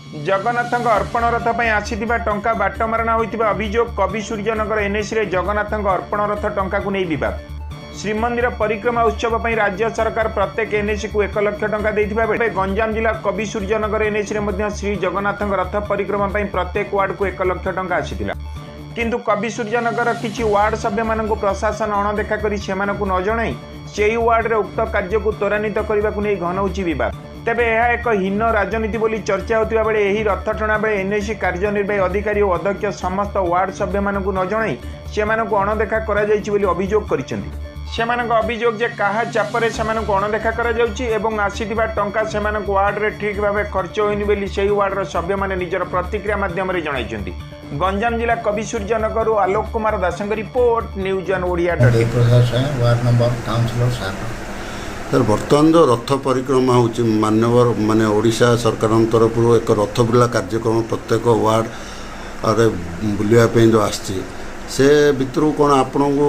जगन्नाथ अर्पण रथ पर आसीथिबा टंका बाटमारणा होइतिबा अभियोग कवि सूर्यनगर एनएसी रे जगन्नाथ अर्पण रथ टंका को नहीं विवाद। श्रीमंदिर परिक्रमा उत्सव पर राज्य सरकार प्रत्येक एनएसी को 1 लाख टंका देथिबा बेले गंजाम जिला कवि सूर्यनगर एनएसी रे मध्य श्री जगन्नाथ रथ परिक्रमा पर प्रत्येक वार्ड को 1 लाख टंका आसीथिला। किंतु कवि सूर्यनगर किछि वार्ड सभ्य मानक प्रशासन अणदेखा करी सेमानकु न जणाई सेही वार्ड रे उक्त कार्य को त्वरान्वित करबा को नै घनौची विवाद। तेबे यह एक हीन राजनीति बोली चर्चा होता बेले यही रथ टणा बेले एनएसी कार्यनिर्वाही अधिकारी और अध्यक्ष समस्त वार्ड सभ्य मानकु न जणाई सेमानकु अणदेखा करा जायछि बोली अभियोग करिसेंति। सेमानक अभियोग जे काहा चापरे सेमानकु अणदेखा करा जाउछि एवं आसीथिबा टंका सेमानक वार्ड रे ठीक भाबे खर्च होइनि बोली सेही वार्ड रो सभ्य माने निजर प्रतिक्रिया माध्यम रे जणाइछन्ति। गंजाम जिला कवि सूर्यनगर आलोक कुमार दासंग report news on Odia. Ward number councillor sir बर्तमान जो रथ परिक्रमा होची मान्यवर माने ओडिशा सरकार तरफ एक रथ बुला कार्यक्रम प्रत्येक वार्ड अरे बुलिया जो आसी से भितर कौन आपण को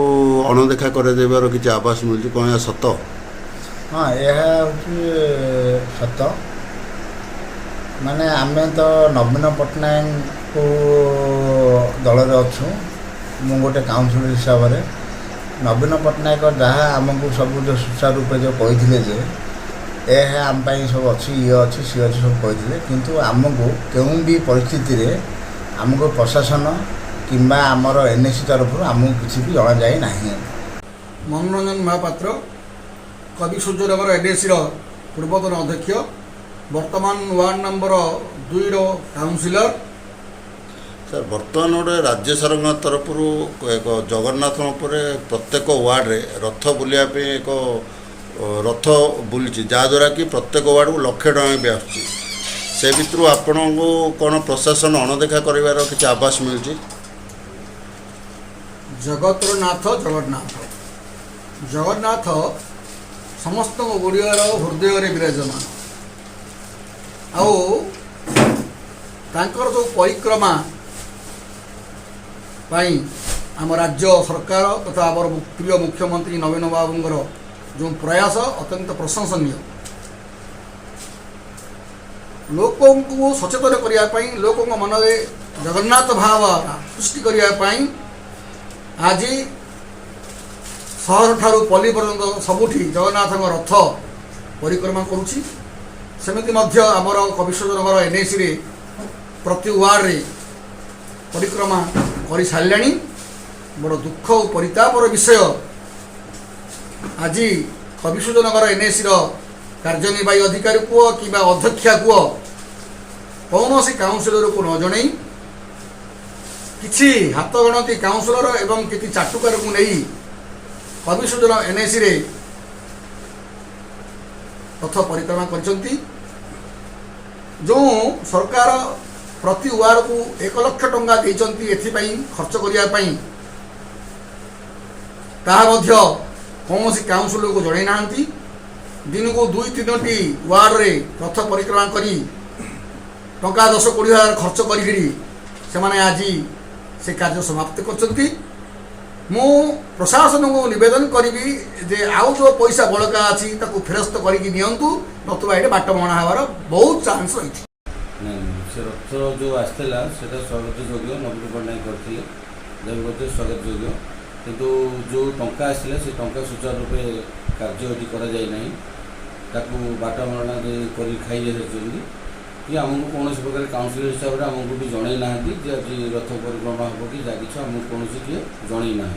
अणदेखा कर किसी आवास मिलूँ कौन सत? हाँ यह सत माने आम तो नवीन पट्टनायक को दल अच्छु मु गोटे काउंसिलर हिसाब से नवीन पट्टनायक जहाँ आमको सब जो सुचारू रूपे जो कही यह आम सब अच्छी ये अच्छी सी अच्छी सब कही किंतु आमको क्यों भी परिस्थिति रे आमको प्रशासन किंबा आमर एनएसी तरफ आमको किसी भी जना जाए ना। मनोरंजन महापात्र कवि सूर्यनगर एनएसी पूर्वतन अध्यक्ष वर्तमान वार्ड नंबर 2 काउंसिलर। सर बर्तमान गोटे राज्य सरकार तरफ एक जगन्नाथ प्रत्येक वार्ड रे रथ बुलिया एक रथ बुली जहाद्वारा कि प्रत्येक वार्ड को लक्षे टଙ୍କା भी आसुच्छी से भितर आपण को कौन प्रशासन अणदेखा कर किसी आवास मिलूँ? जगतनाथ जगन्नाथ जगन्नाथ समस्त ओडियार हृदय रे विराजमान आउ तांकर जो परिक्रमा पाई आम राज्य सरकार तथा आम प्रिय मुख्यमंत्री नवीन बाबूंर जो प्रयास अत्यंत प्रशंसनीय। लोकों को सचेतन करने लोकों मन में जगन्नाथ भाव सृष्टि करने आज सहर ठारू पल्ली पर्यंत सबुठी जगन्नाथ रथ परिक्रमा करुछि। सेमिति मध्य आमर कवि सूर्यनगर एनएसी रे प्रति वार्ड रे परिक्रमा कर सारे बड़ दुख और परितापर विषय आज कवि सूर्यनगर एनएसी कार्यनिर्वाही अधिकारी को कि अध्यक्षा को कौन सी काउंसिलर को न जन किसी हाथ गणती काउंसिलर एवं किसी चाटुकार को नहीं कवि सूर्यनगर एनएसी रे रथ परिक्रमा कर जो सरकार प्रति वार्ड को 1 लाख टंका देइचंती एथिपाई खर्च करने कौन सी काउंसिलर को जड़े ना दिन को 2-3टी वार्ड रे रथ परिक्रमा करी टंका 10-20 हजार खर्च करी आज से कार्य समाप्त करचंती। मु प्रशासन को निवेदन करी जे आउ जो पैसा बड़का अच्छी फेरस्त करके नियंतु नतुबा ये बाट मणा हबार बहुत चांस रही। से रथ जो आसला से स्वागत योग्य नवीन पट्टनायक करते स्वागत योग्य किंतु जो टंका आसला से टंका सुचारू रूपे कार्य ये कराई बाटमारणा कर खाई कि आमको कौन प्रकार काउंसिलर हिसाब से आमको भी जन ना आज रथ परिक्रमा हम कि जगह आमको कौन किए जन ना।